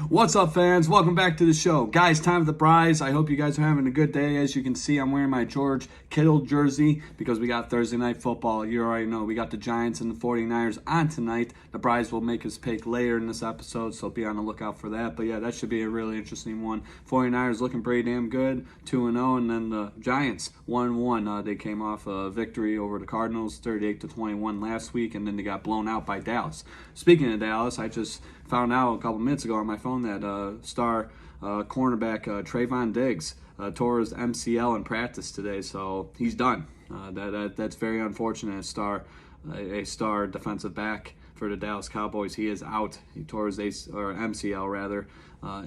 What's up, fans? Welcome back to the show. Guys, time for the Brys. I hope you guys are having a good day. As you can see, I'm wearing my George Kittle jersey because we got Thursday night football. You already know we got the Giants and the 49ers on tonight. The Brys will make his pick later in this episode, so be on the lookout for that. But yeah, that should be a really interesting one. 49ers looking pretty damn good, 2-0, and then the Giants 1-1. They came off a victory over the Cardinals, 38-21 last week, and then they got blown out by Dallas. Speaking of Dallas, I just found out a couple minutes ago on my phone that star cornerback Trayvon Diggs tore his MCL in practice today, so he's done. That's very unfortunate. A star defensive back for the Dallas Cowboys, he is out. He tore his MCL rather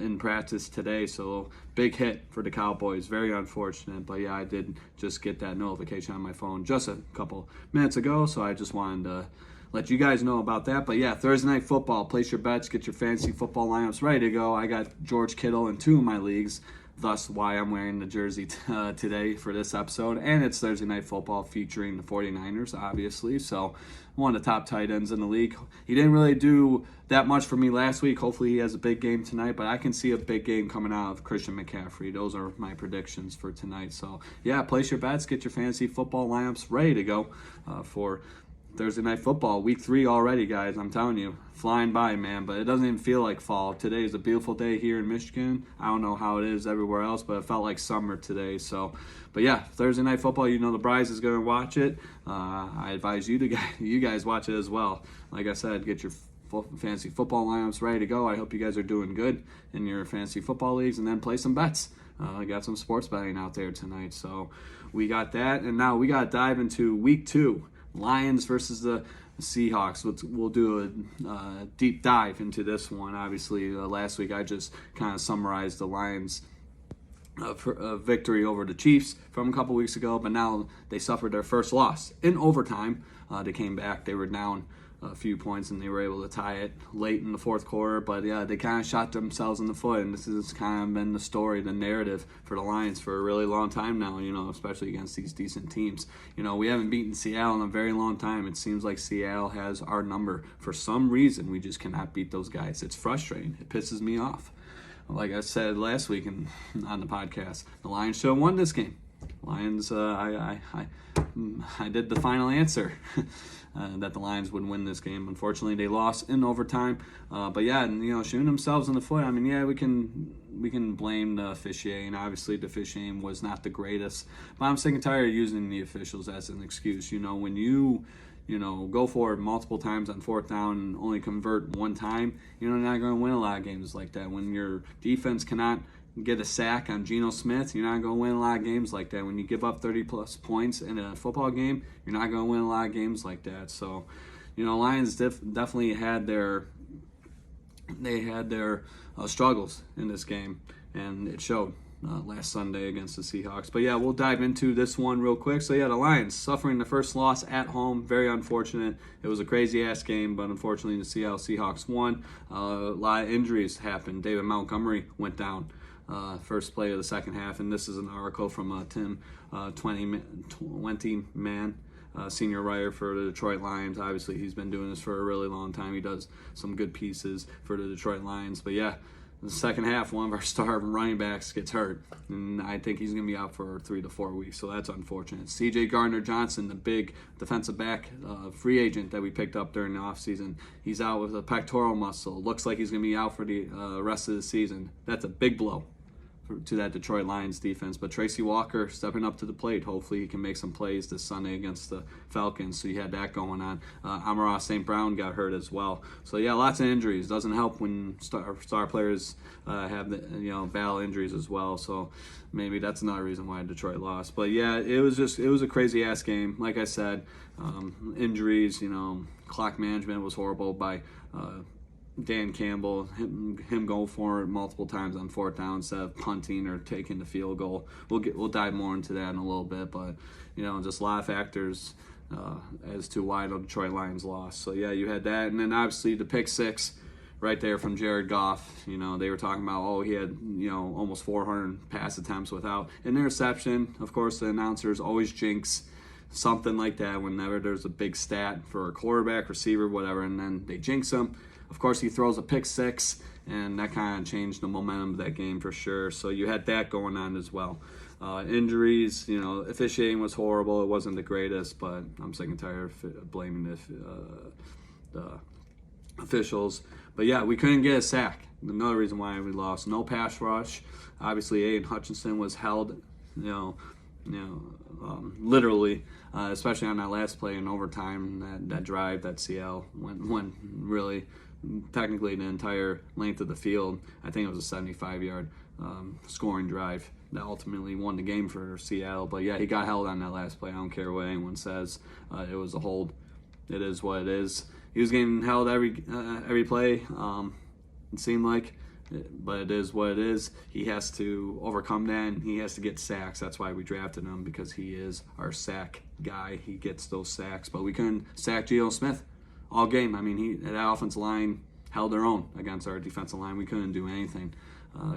in practice today, so big hit for the Cowboys. Very unfortunate, but yeah, I did just get that notification on my phone just a couple minutes ago, so I just wanted to let you guys know about that. But yeah, Thursday night football. Place your bets, get your fantasy football lineups ready to go. I got George Kittle in 2 of my leagues, thus why I'm wearing the jersey today for this episode. And it's Thursday night football featuring the 49ers, obviously. So one of the top tight ends in the league. He didn't really do that much for me last week. Hopefully he has a big game tonight, but I can see a big game coming out of Christian McCaffrey. Those are my predictions for tonight. So yeah, place your bets, get your fantasy football lineups ready to go for Thursday night football, week 3 already, guys. I'm telling you, flying by, man. But it doesn't even feel like fall. Today is a beautiful day here in Michigan. I don't know how it is everywhere else, but it felt like summer today. So, but yeah, Thursday night football. You know the Brys is going to watch it. I advise you guys watch it as well. Like I said, get your fantasy football lineups ready to go. I hope you guys are doing good in your fantasy football leagues, and then play some bets. I got some sports betting out there tonight, so we got that, and now we got to dive into week 2. Lions versus the Seahawks. We'll do a deep dive into this one. Obviously, last week I just kind of summarized the Lions' victory over the Chiefs from a couple weeks ago, but now they suffered their first loss in overtime. They came back. They were down a few points and they were able to tie it late in the fourth quarter, but yeah, they kind of shot themselves in the foot, and this has kind of been the story, the narrative for the Lions for a really long time now, especially against these decent teams. We haven't beaten Seattle in a very long time. It seems like Seattle has our number. For some reason, we just cannot beat those guys. It's frustrating. It pisses me off. Like I said last week on the podcast, the Lions should have won this game. Lions, I did the final answer that the Lions would win this game. Unfortunately, they lost in overtime. But yeah, shooting themselves in the foot. I mean, yeah, we can blame the officiating. Obviously, the officiating was not the greatest. But I'm sick and tired of using the officials as an excuse. When you go for it multiple times on 4th down and only convert one time, you're not going to win a lot of games like that. When your defense cannot get a sack on Geno Smith, you're not going to win a lot of games like that. When you give up 30-plus points in a football game, you're not going to win a lot of games like that. So, Lions definitely had their struggles in this game, and it showed last Sunday against the Seahawks. But yeah, we'll dive into this one real quick. So yeah, the Lions suffering the first loss at home. Very unfortunate. It was a crazy-ass game, but unfortunately the Seattle Seahawks won. A lot of injuries happened. David Montgomery went down first play of the second half, and this is an article from Tim 20-man, senior writer for the Detroit Lions. Obviously, he's been doing this for a really long time. He does some good pieces for the Detroit Lions. But yeah, in the second half, one of our star running backs gets hurt, and I think he's going to be out for 3 to 4 weeks, so that's unfortunate. C.J. Gardner-Johnson, the big defensive back free agent that we picked up during the offseason, he's out with a pectoral muscle. Looks like he's going to be out for the rest of the season. That's a big blow to that Detroit Lions defense. But Tracy Walker stepping up to the plate. Hopefully he can make some plays this Sunday against the Falcons. So you had that going on. Amon-Ra St. Brown got hurt as well. So yeah, lots of injuries. Doesn't help when star players have battle injuries as well. So maybe that's another reason why Detroit lost. But yeah, it was a crazy ass game. Like I said, injuries. Clock management was horrible by Dan Campbell, him going for it multiple times on 4th down instead of punting or taking the field goal. We'll dive more into that in a little bit, but just a lot of factors as to why the Detroit Lions lost. So yeah, you had that, and then obviously the pick 6 right there from Jared Goff. They were talking about, he had almost 400 pass attempts without an interception. Of course, the announcers always jinx something like that whenever there's a big stat for a quarterback, receiver, whatever, and then they jinx them. of course, he throws a pick six, and that kind of changed the momentum of that game for sure. So you had that going on as well. Injuries, officiating was horrible. It wasn't the greatest, but I'm sick and tired of blaming the officials. But yeah, we couldn't get a sack. Another reason why we lost. No pass rush. Obviously, Aiden Hutchinson was held, literally, especially on that last play in overtime. That drive that CL went really, technically the entire length of the field. I think it was a 75-yard scoring drive that ultimately won the game for Seattle. But yeah, he got held on that last play. I don't care what anyone says. It was a hold. It is what it is. He was getting held every play. It seemed like, but it is what it is. He has to overcome that, and he has to get sacks. That's why we drafted him, because he is our sack guy. He gets those sacks, but we couldn't sack Geno Smith all game. I mean, that offensive line held their own against our defensive line. We couldn't do anything.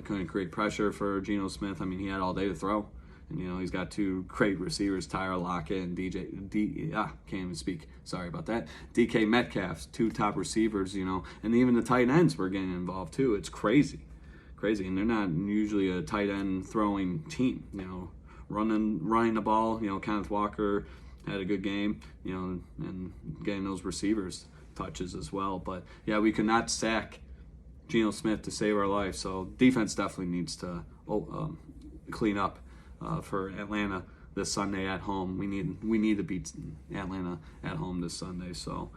Couldn't create pressure for Geno Smith. I mean, he had all day to throw. And, he's got two great receivers, Tyler Lockett and can't even speak. Sorry about that. DK Metcalf, two top receivers, and even the tight ends were getting involved too. It's crazy. And they're not usually a tight end throwing team, running the ball. Kenneth Walker had a good game, and getting those receivers touches as well. But yeah, we could not sack Geno Smith to save our life. So defense definitely needs to clean up for Atlanta this Sunday at home. We need to beat Atlanta at home this Sunday. So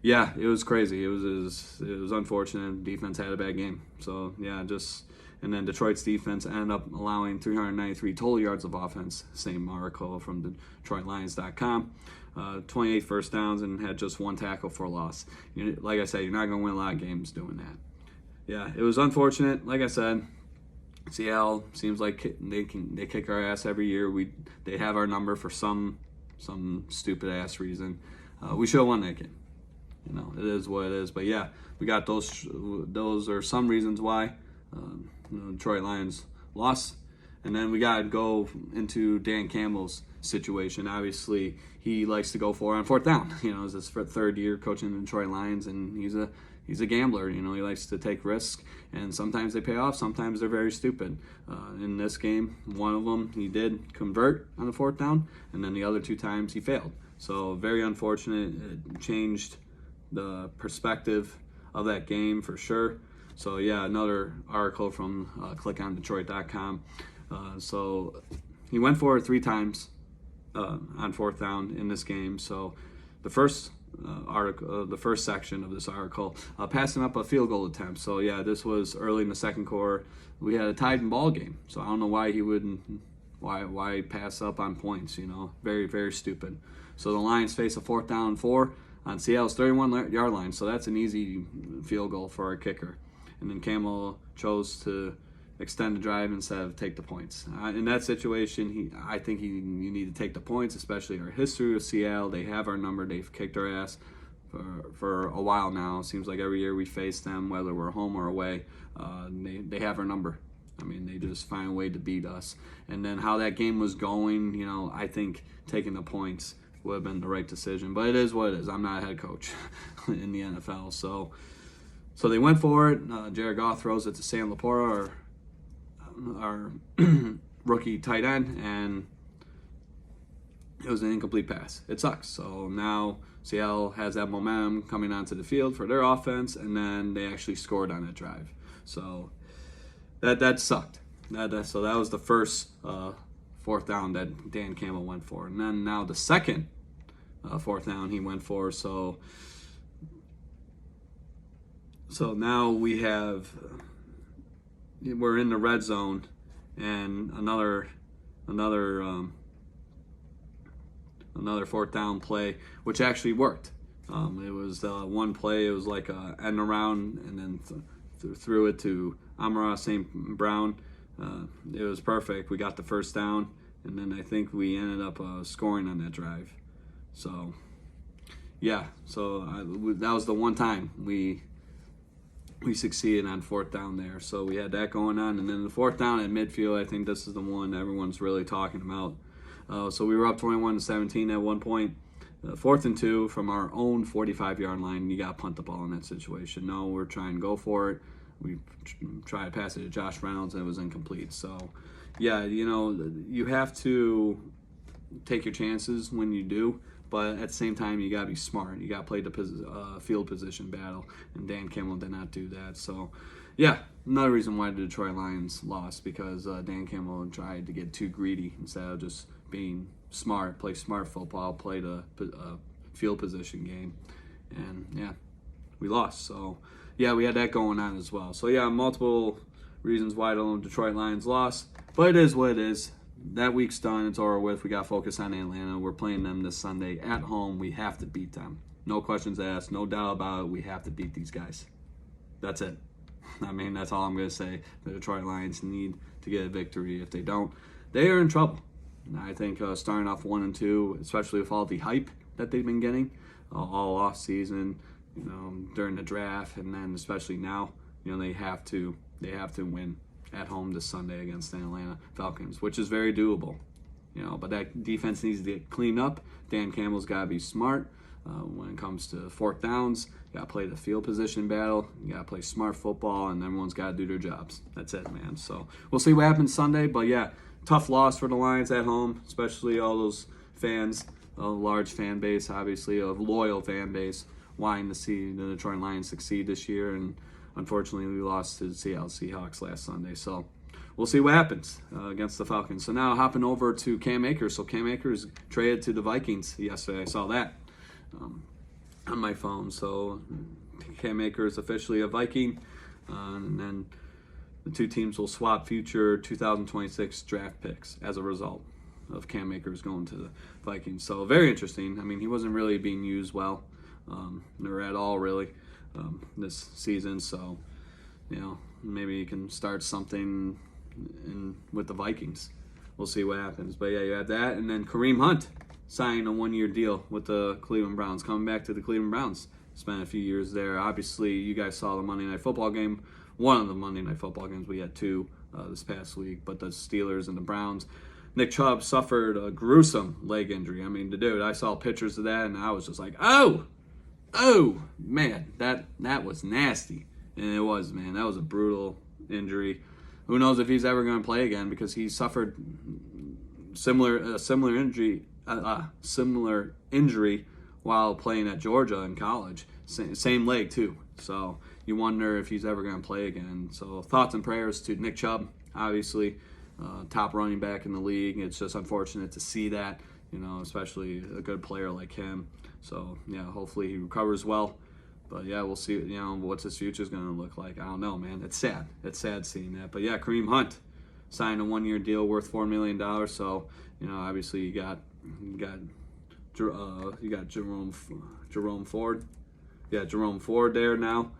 yeah, it was crazy. It was unfortunate. Defense had a bad game. So yeah, and then Detroit's defense ended up allowing 393 total yards of offense. Same article from DetroitLions.com. 28 first downs and had just one tackle for loss. Like I said, you're not going to win a lot of games doing that. Yeah, it was unfortunate. Like I said, Seattle seems like they kick our ass every year. They have our number for some stupid ass reason. We should have won that game. It is what it is. But yeah, we got those. Those are some reasons why Detroit Lions lost. And then we got to go into Dan Campbell's situation. Obviously, he likes to go for it on fourth down. It's his third year coaching the Detroit Lions, and he's a gambler. He likes to take risks, and sometimes they pay off. Sometimes they're very stupid. In this game, one of them he did convert on the fourth down, and then the other two times he failed. So very unfortunate. It changed the perspective of that game for sure. So yeah, another article from clickondetroit.com. So he went for it 3 times on fourth down in this game. So the first the first section of this article, passing up a field goal attempt. So yeah, this was early in the second quarter. We had a tied ball game. So I don't know why he wouldn't, why pass up on points. Very, very stupid. So the Lions face a 4th down and 4 on Seattle's 31-yard line. So that's an easy field goal for our kicker. And then Campbell chose to extend the drive instead of take the points. In that situation, I think you need to take the points, especially our history with Seattle. They have our number. They've kicked our ass for a while now. It seems like every year we face them, whether we're home or away, they have our number. I mean, they just find a way to beat us. And then how that game was going, I think taking the points would have been the right decision. But it is what it is. I'm not a head coach in the NFL. So they went for it. Jared Goff throws it to Sam Laporta, our rookie tight end, and it was an incomplete pass. It sucks. So now Seattle has that momentum coming onto the field for their offense, and then they actually scored on that drive. So that sucked. So that was the first 4th down that Dan Campbell went for. And then now the second 4th down he went for. So now we're in the red zone, and another 4th down play, which actually worked. It was one play. It was like a end around, and then threw it to Amara St. Brown. It was perfect. We got the 1st down, and then I think we ended up scoring on that drive. So yeah, that was the one time we succeeded on 4th down there. So we had that going on. And then the 4th down at midfield, I think this is the one everyone's really talking about. So we were up 21-17 at one point. 4th and 2 from our own 45-yard line. You got to punt the ball in that situation. No, we're trying to go for it. We tried to pass it to Josh Reynolds, and it was incomplete. So, yeah, you have to take your chances when you do, but at the same time, you got to be smart. You got to play the field position battle, and Dan Campbell did not do that. So, yeah, another reason why the Detroit Lions lost, because Dan Campbell tried to get too greedy instead of just being smart, play smart football, play the field position game, and yeah, we lost. So yeah, we had that going on as well. So yeah, multiple reasons why the Detroit Lions lost, but it is what it is. That week's done. It's over with. We got to focus on Atlanta. We're playing them this Sunday at home. We have to beat them. No questions asked. No doubt about it. We have to beat these guys. That's it. I mean, that's all I'm going to say. The Detroit Lions need to get a victory. If they don't, they are in trouble. And I think starting off 1-2, especially with all the hype that they've been getting all off season, during the draft, and then especially now, they have to win at home this Sunday against the Atlanta Falcons, which is very doable. But that defense needs to get cleaned up. Dan Campbell's got to be smart when it comes to 4th downs. You got to play the field position battle. You got to play smart football, and everyone's got to do their jobs. That's it, man. So we'll see what happens Sunday, but yeah. Tough loss for the Lions at home, especially all those fans, a large fan base, obviously, a loyal fan base, wanting to see the Detroit Lions succeed this year. And unfortunately, we lost to the Seattle Seahawks last Sunday. So we'll see what happens against the Falcons. So now hopping over to Cam Akers. So Cam Akers traded to the Vikings yesterday. I saw that on my phone. So Cam Akers officially a Viking. And then the two teams will swap future 2026 draft picks as a result of Cam Akers going to the Vikings. So very interesting. I mean, he wasn't really being used well, or at all really, this season. So, maybe he can start something with the Vikings. We'll see what happens. But yeah, you have that. And then Kareem Hunt signed a 1-year deal with the Cleveland Browns, coming back to the Cleveland Browns. Spent a few years there. Obviously, you guys saw the Monday Night Football game. One of the Monday Night Football games. We had two this past week, but the Steelers and the Browns. Nick Chubb suffered a gruesome leg injury. I mean, dude, I saw pictures of that, and I was just like, oh, man, that was nasty. And it was, man. That was a brutal injury. Who knows if he's ever going to play again, because he suffered similar injury while playing at Georgia in college. Same leg, too. So you wonder if he's ever going to play again. So thoughts and prayers to Nick Chubb, obviously, top running back in the league. It's just unfortunate to see that, especially a good player like him. So, yeah, hopefully he recovers well. But, yeah, we'll see, what's his future is going to look like. I don't know, man. It's sad. It's sad seeing that. But, yeah, Kareem Hunt signed a 1-year deal worth $4 million. So, obviously you got Jerome Ford. Yeah, Jerome Ford there now.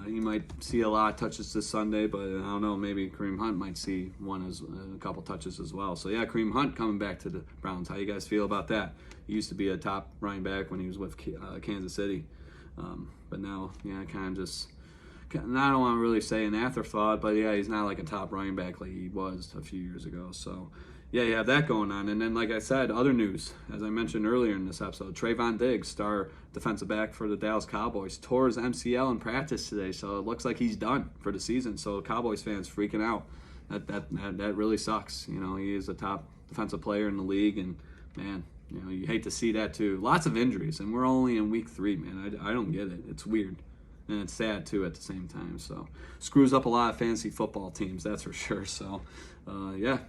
You might see a lot of touches this Sunday, but I don't know, maybe Kareem Hunt might see a couple touches as well. So, yeah, Kareem Hunt coming back to the Browns. How you guys feel about that? He used to be a top running back when he was with Kansas City. But now, yeah, kind of just, I don't want to really say an afterthought, but, yeah, he's not like a top running back like he was a few years ago. So, yeah, you have that going on. And then, like I said, other news, as I mentioned earlier in this episode, Trayvon Diggs, star defensive back for the Dallas Cowboys, tore his MCL in practice today, so it looks like he's done for the season. So Cowboys fans freaking out. That really sucks. He is a top defensive player in the league, and, man, you hate to see that too. Lots of injuries, and we're only in week 3, man. I don't get it. It's weird. And it's sad, too, at the same time. So screws up a lot of fantasy football teams, that's for sure. So, yeah.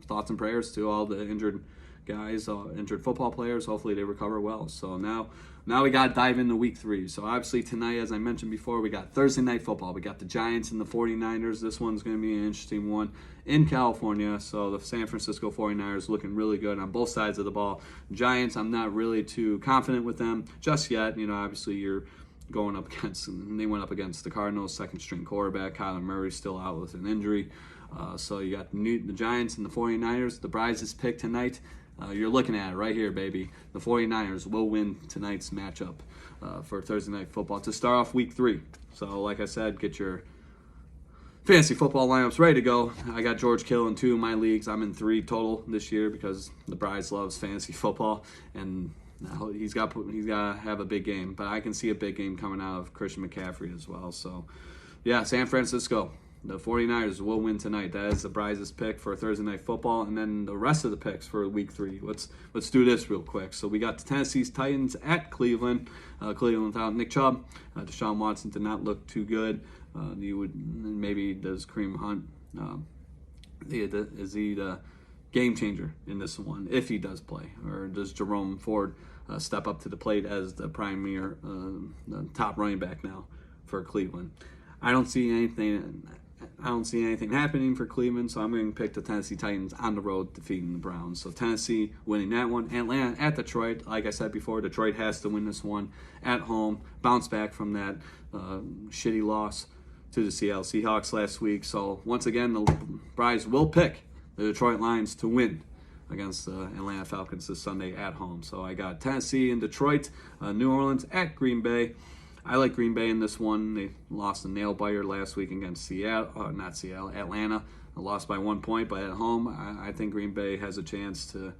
Thoughts and prayers to all the injured guys, injured football players. Hopefully they recover well. So now we got to dive into week 3. So obviously tonight, as I mentioned before, we got Thursday Night Football. We got the Giants and the 49ers. This one's going to be an interesting one in California. So the San Francisco 49ers looking really good on both sides of the ball. Giants, I'm not really too confident with them just yet. Obviously you're going up against, and they went up against the Cardinals, second-string quarterback. Kyler Murray still out with an injury. So you got the Giants and the 49ers. The Brys' pick tonight. You're looking at it right here, baby. The 49ers will win tonight's matchup for Thursday Night Football to start off week 3. So, like I said, get your fantasy football lineups ready to go. I got George Kittle in 2 of my leagues. I'm in 3 total this year because the Brys loves fantasy football. And he's got to have a big game, but I can see a big game coming out of Christian McCaffrey as well. So, yeah, San Francisco. The 49ers will win tonight. That is the Brys' pick for Thursday Night Football. And then the rest of the picks for Week 3. Let's do this real quick. So we got the Tennessee's Titans at Cleveland. Cleveland without Nick Chubb. Deshaun Watson did not look too good. Maybe does Kareem Hunt. Is he the game changer in this one if he does play? Or does Jerome Ford step up to the plate as the premier, the top running back now for Cleveland? I don't see anything happening for Cleveland, so I'm going to pick the Tennessee Titans on the road defeating the Browns. So Tennessee winning that one. Atlanta at Detroit. Like I said before, Detroit has to win this one at home. Bounce back from that shitty loss to the Seattle Seahawks last week. So once again, the Brys will pick the Detroit Lions to win against the Atlanta Falcons this Sunday at home. So I got Tennessee and Detroit, New Orleans at Green Bay. I like Green Bay in this one. They lost a nail-biter last week against Atlanta. They lost by 1 point, but at home, I think Green Bay has a chance to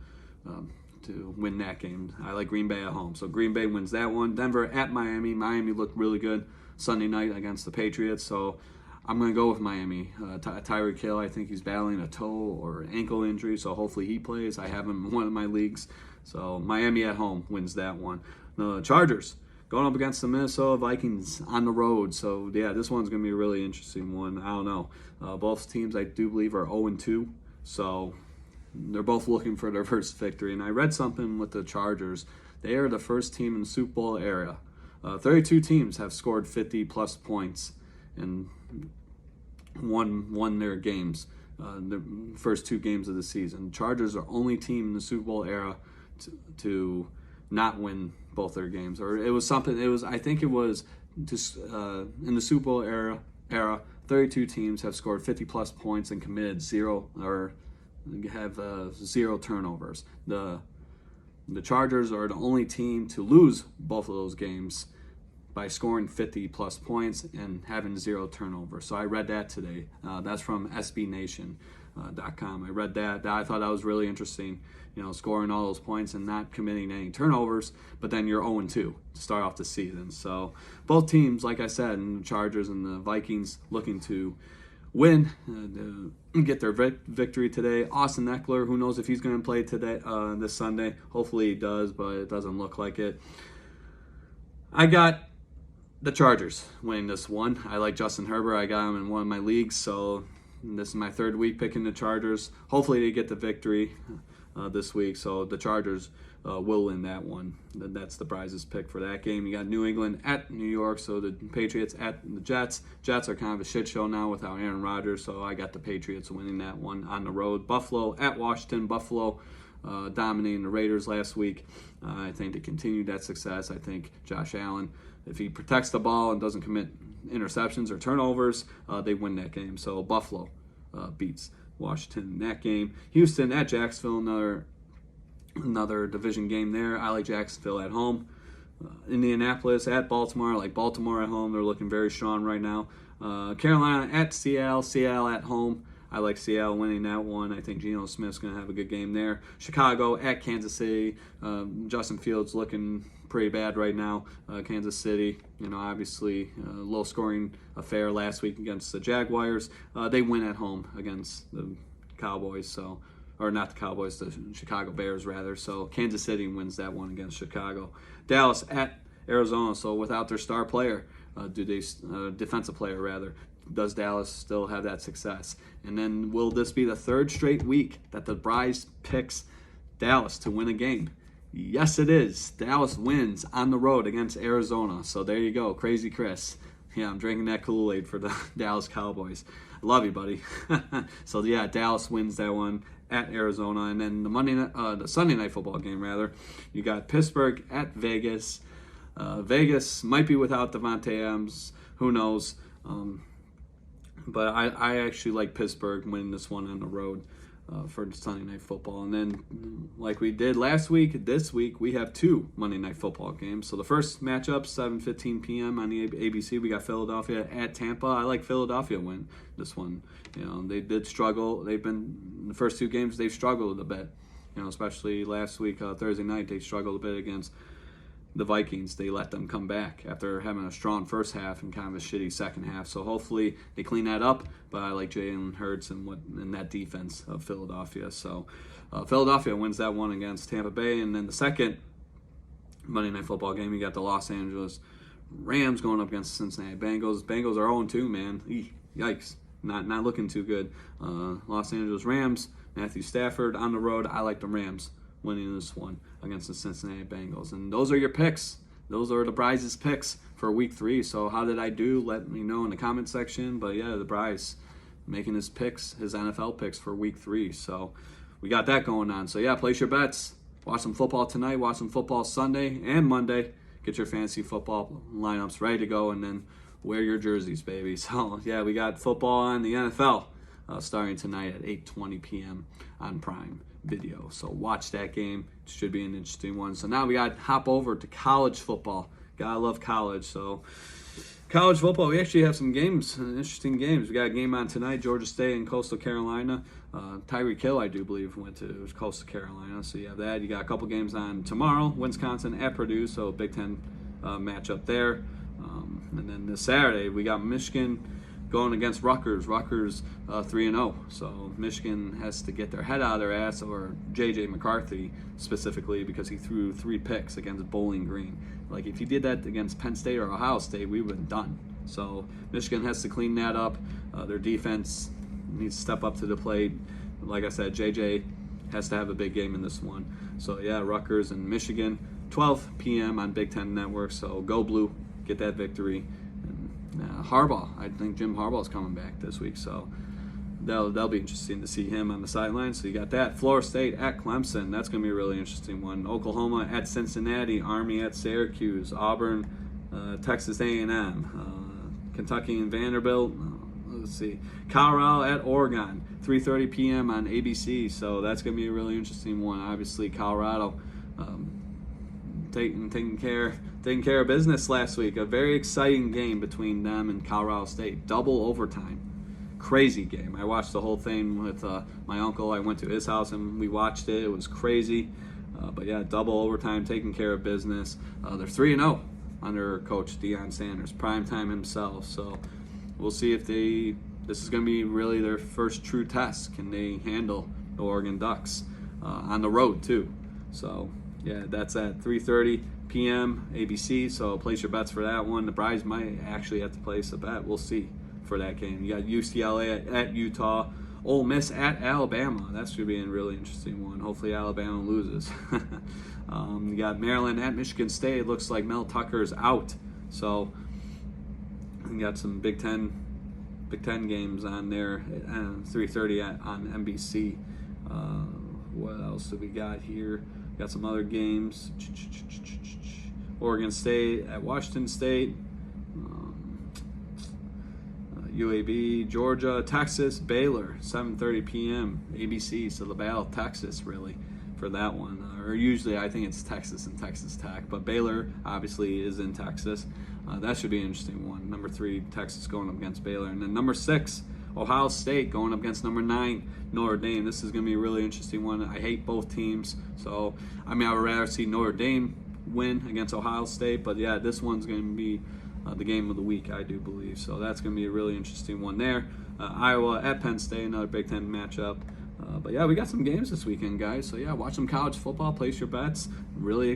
win that game. I like Green Bay at home. So Green Bay wins that one. Denver at Miami. Miami looked really good Sunday night against the Patriots, so I'm going to go with Miami. Tyreek Hill, I think he's battling a toe or an ankle injury, so hopefully he plays. I have him in one of my leagues. So Miami at home wins that one. The Chargers going up against the Minnesota Vikings on the road. So, yeah, this one's going to be a really interesting one. I don't know. Both teams, I do believe, are 0-2. So, they're both looking for their first victory. And I read something with the Chargers. They are the first team in the Super Bowl era. 32 teams have scored 50-plus points and won their games, the first 2 games of the season. Chargers are only team in the Super Bowl era to not win both their games, or it was something. I think it was just in the Super Bowl era. 32 teams have scored 50-plus points and committed zero or have 0 turnovers. The Chargers are the only team to lose both of those games by scoring 50-plus points and having 0 turnovers. So I read that today. That's from SBNation.com. I read that. I thought that was really interesting. Scoring all those points and not committing any turnovers, but then you're 0-2 to start off the season. So both teams, like I said, and the Chargers and the Vikings looking to win, get their victory today. Austin Eckler, who knows if he's going to play today, this Sunday. Hopefully he does, but it doesn't look like it. I got the Chargers winning this one. I like Justin Herbert. I got him in one of my leagues, so this is my 3rd week picking the Chargers. Hopefully they get the victory this week, so the Chargers will win that one. That's the Brys' pick for that game. You got New England at New York, so the Patriots at the Jets. Jets are kind of a shit show now without Aaron Rodgers, so I got the Patriots winning that one on the road. Buffalo at Washington. Buffalo dominating the Raiders last week. I think to continue that success, I think Josh Allen, if he protects the ball and doesn't commit interceptions or turnovers, they win that game. So Buffalo beats Washington in that game. Houston at Jacksonville, another division game there. I like Jacksonville at home. Indianapolis at Baltimore. I like Baltimore at home. They're looking very strong right now. Carolina at Seattle. Seattle at home. I like Seattle winning that one. I think Geno Smith's going to have a good game there. Chicago at Kansas City. Justin Fields looking pretty bad right now. Kansas City, obviously a low-scoring affair last week against the Jaguars. They win at home against the Cowboys, or not the Cowboys, the Chicago Bears rather. So Kansas City wins that one against Chicago. Dallas at Arizona. So without their star player, defensive player rather, does Dallas still have that success? And then will this be the 3rd straight week that the Brys picks Dallas to win a game? Yes, it is. Dallas wins on the road against Arizona. So there you go, Crazy Chris. Yeah, I'm drinking that Kool-Aid for the Dallas Cowboys. I love you, buddy. So yeah, Dallas wins that one at Arizona, and then the Sunday night football game rather. You got Pittsburgh at Vegas. Vegas might be without Devontae Adams. Who knows? But I actually like Pittsburgh winning this one on the road for Sunday Night Football. And then, like we did last week, this week we have 2 Monday Night Football games. So the first matchup, 7:15 p.m. on the ABC, we got Philadelphia at Tampa. I like Philadelphia win this one. They did struggle. In the first 2 games, they've struggled a bit. especially last week, Thursday night, they struggled a bit against the Vikings. They let them come back after having a strong first half and kind of a shitty second half. So hopefully they clean that up. But I like Jalen Hurts and that defense of Philadelphia. So Philadelphia wins that one against Tampa Bay. And then the second Monday Night Football game, you got the Los Angeles Rams going up against the Cincinnati Bengals. Bengals are 0-2, man. Yikes. Not looking too good. Los Angeles Rams, Matthew Stafford on the road. I like the Rams winning this one against the Cincinnati Bengals. And those are your picks. Those are the Brys' picks for week 3. So how did I do? Let me know in the comment section. But yeah, the Brys making his NFL picks for week 3. So we got that going on. So yeah, place your bets. Watch some football tonight. Watch some football Sunday and Monday. Get your fantasy football lineups ready to go, and then wear your jerseys, baby. So yeah, we got football on the NFL starting tonight at 8:20 p.m. on Prime Video. So watch that game. It should be an interesting one. So now we got to hop over to college football. Gotta love college. So college football, we actually have some games, interesting games. We got a game on tonight, Georgia State and Coastal Carolina. Tyreek Hill, I do believe, went to Coastal Carolina. So you have that. You got a couple games on tomorrow, Wisconsin at Purdue. So Big Ten matchup there. And then this Saturday, we got Michigan going against Rutgers. Rutgers 3-0. So Michigan has to get their head out of their ass, or J.J. McCarthy specifically, because he threw 3 picks against Bowling Green. Like, if he did that against Penn State or Ohio State, we would have done. So Michigan has to clean that up. Their defense needs to step up to the plate. Like I said, J.J. has to have a big game in this one. So yeah, Rutgers and Michigan, 12 p.m. on Big Ten Network. So go Blue, get that victory. And Harbaugh, I think Jim Harbaugh is coming back this week, so that'll be interesting to see him on the sidelines. So you got that. Florida State at Clemson, that's going to be a really interesting one. Oklahoma at Cincinnati, Army at Syracuse, Auburn, Texas A&M, Kentucky and Vanderbilt. Let's see, Colorado at Oregon, 3:30 p.m. on ABC. So that's going to be a really interesting one. Obviously, Colorado taking care of business last week. A very exciting game between them and Colorado State. Double overtime. Crazy game. I watched the whole thing with my uncle. I went to his house and we watched it. It was crazy. But yeah, double overtime, taking care of business. They're 3-0 under Coach Deion Sanders, primetime himself. So we'll see if this is going to be really their first true test. Can they handle the Oregon Ducks on the road too? So yeah, that's at 3:30 p.m. ABC. So place your bets for that one. The Brys might actually have to place a bet. We'll see for that game. You got UCLA at Utah, Ole Miss at Alabama. That should be a really interesting one. Hopefully Alabama loses. You got Maryland at Michigan State. It looks like Mel Tucker's out. So you got some Big Ten games on there at 3:30 on NBC. What else do we got here? Got some other games. Oregon State at Washington State. UAB, Georgia, Texas, Baylor, 7:30 p.m. ABC. So the Battle of Texas, really, for that one. Or usually I think it's Texas and Texas Tech. But Baylor, obviously, is in Texas. That should be an interesting one. Number 3, Texas going up against Baylor. And then number 6, Ohio State going up against number 9, Notre Dame. This is going to be a really interesting one. I hate both teams. So, I would rather see Notre Dame win against Ohio State. But, yeah, this one's going to be the game of the week, I do believe. So that's going to be a really interesting one there. Iowa at Penn State, another Big Ten matchup. But, yeah, we got some games this weekend, guys. So, yeah, watch some college football. Place your bets. Really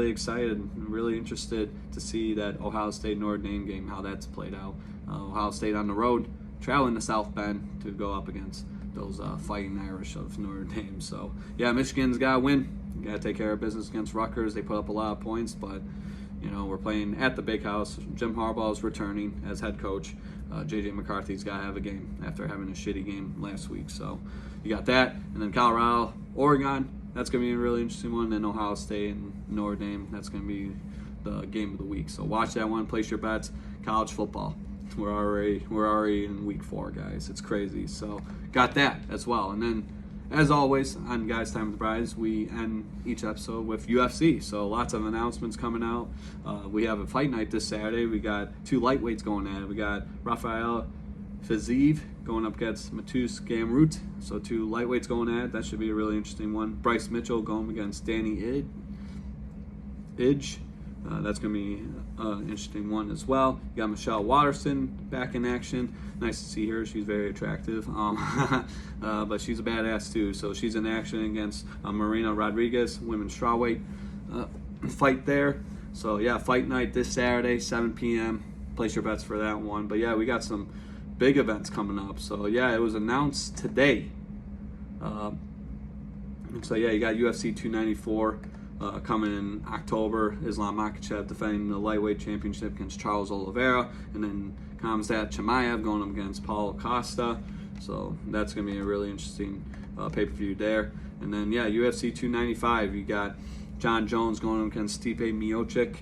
excited, really interested to see that Ohio State-Notre Dame game, how that's played out. Ohio State on the road, traveling to South Bend to go up against those fighting Irish of Notre Dame. So, yeah, Michigan's got to win. Got to take care of business against Rutgers. They put up a lot of points, but, we're playing at the big house. Jim Harbaugh is returning as head coach. J.J. McCarthy's got to have a game after having a shitty game last week. So, you got that. And then Colorado, Oregon. That's going to be a really interesting one. And Ohio State and Notre Dame, that's going to be the game of the week. So watch that one. Place your bets. College football. We're already in week 4, guys. It's crazy. So got that as well. And then, as always, on Guys Time with the Brys, we end each episode with UFC. So lots of announcements coming out. We have a fight night this Saturday. We got 2 lightweights going at it. We got Rafael Fazeev going up against Matus Gamrot. So 2 lightweights going at it. That should be a really interesting one. Bryce Mitchell going against Danny Idge. That's going to be an interesting one as well. You got Michelle Watterson back in action. Nice to see her. She's very attractive. But she's a badass too. So she's in action against Marina Rodriguez, women's strawweight fight there. So yeah, fight night this Saturday, 7 p.m. Place your bets for that one. But yeah, we got some big events coming up. So yeah, it was announced today. So yeah, you got UFC 294 coming in October. Islam Makhachev defending the lightweight championship against Charles Oliveira, and then Khamzat Chimaev going up against Paulo Costa. So that's going to be a really interesting pay-per-view there. And then yeah, UFC 295, you got John Jones going up against Stipe Miocic.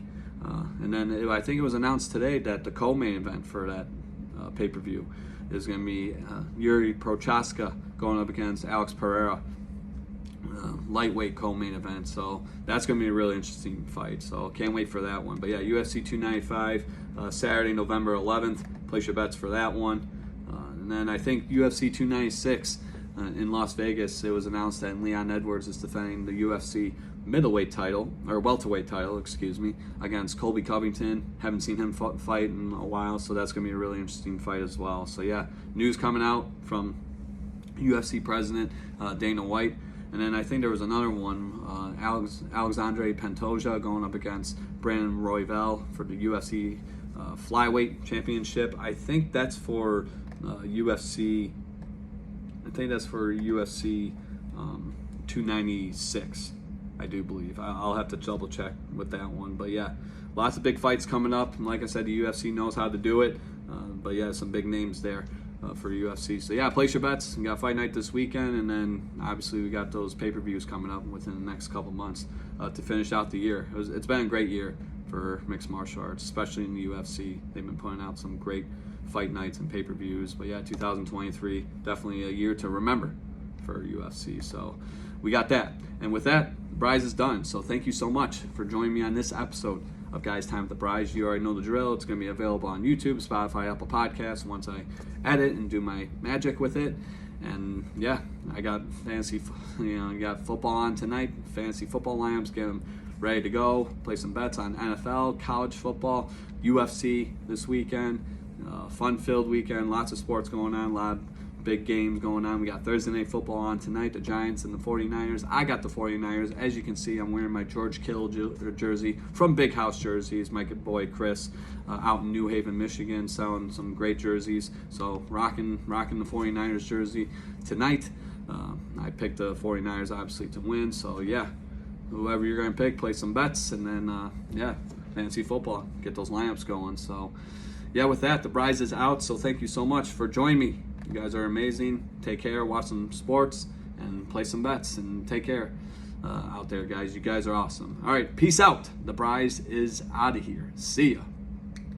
And then I think it was announced today that the co-main event for that pay-per-view is going to be Yuri Prochaska going up against Alex Pereira, lightweight co-main event. So that's going to be a really interesting fight. So can't wait for that one. But yeah, UFC 295, Saturday, November 11th. Place your bets for that one. And then I think UFC 296 in Las Vegas, it was announced that Leon Edwards is defending the UFC middleweight title, or welterweight title, excuse me, against Colby Covington. Haven't seen him fight in a while, so that's going to be a really interesting fight as well. So yeah, news coming out from UFC president Dana White. And then I think there was another one, Alexandre Pantoja going up against Brandon Royval for the UFC flyweight championship. I think that's for UFC 296. I do believe. I'll have to double check with that one. But yeah, lots of big fights coming up. And like I said, the UFC knows how to do it. But yeah, some big names there for UFC. So yeah, place your bets. We got fight night this weekend, and then obviously we got those pay-per-views coming up within the next couple months to finish out the year. It's been a great year for mixed martial arts, especially in the UFC. They've been putting out some great fight nights and pay-per-views. But yeah, 2023, definitely a year to remember for UFC. So we got that. And with that, Brys is done. So thank you so much for joining me on this episode of Guys Time with the Brys. You already know the drill. It's going to be available on YouTube, Spotify, Apple Podcasts once I edit and do my magic with it. And yeah, I got fantasy, got football on tonight. Fantasy football lineups, get them ready to go. Play some bets on NFL, college football, UFC this weekend. Fun-filled weekend. Lots of sports going on. A lot of big games going on. We got Thursday Night Football on tonight, the Giants and the 49ers. I got the 49ers. As you can see, I'm wearing my George Kittle jersey from Big House Jerseys. My boy Chris out in New Haven, Michigan, selling some great jerseys. So rocking the 49ers jersey tonight. I picked the 49ers obviously to win. So yeah, whoever you're going to pick, play some bets, and then yeah, fantasy football, get those lineups going. So yeah, with that, the Brys is out. So thank you so much for joining me. You guys are amazing. Take care. Watch some sports and play some bets. And take care out there, guys. You guys are awesome. All right. Peace out. The Brys is out of here. See ya.